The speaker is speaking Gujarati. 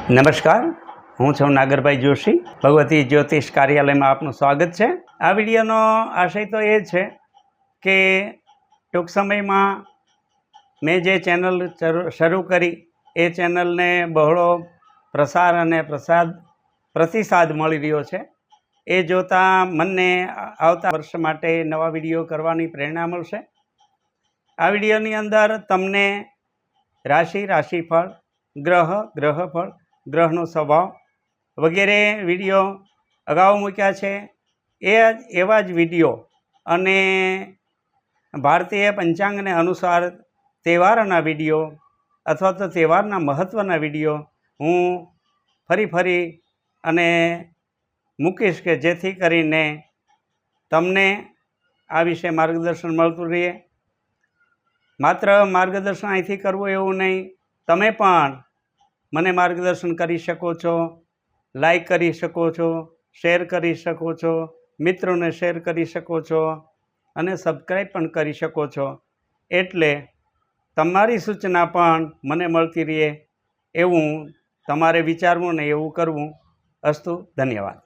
નમસ્કાર, હું છું નાગરભાઈ જોશી. ભગવતી જ્યોતિષ કાર્યાલયમાં આપનું સ્વાગત છે. આ વિડીયોનો આશય તો એ છે કે ટૂંક સમયમાં મેં જે ચેનલ શરૂ કરી એ ચેનલને બહોળો પ્રસાર અને પ્રતિસાદ મળી રહ્યો છે. એ જોતાં મને આવતા વર્ષ માટે નવા વિડીયો કરવાની પ્રેરણા મળશે. આ વિડીયોની અંદર તમને રાશિફળ, ગ્રહફળ, ગ્રહનો સ્વભાવ વગેરે વિડીયો અગાઉ મૂક્યા છે. એવા જ વિડીયો અને ભારતીય પંચાંગને અનુસાર તહેવારોના વિડીયો અથવા તો તહેવારના મહત્ત્વના વિડીયો હું ફરી અને મૂકીશ કે જેથી કરીને તમને આ વિશે માર્ગદર્શન મળતું રહે. માત્ર માર્ગદર્શન અહીંથી કરવું એવું નહીં, તમે પણ મને માર્ગદર્શન કરી શકો છો, લાઈક કરી શકો છો, શેર કરી શકો છો, મિત્રોને શેર કરી શકો છો અને સબસ્ક્રાઈબ પણ કરી શકો છો. એટલે તમારી સૂચના પણ મને મળતી રહે એવું તમારે વિચારવું ને એવું કરવું. અસ્તુ. ધન્યવાદ.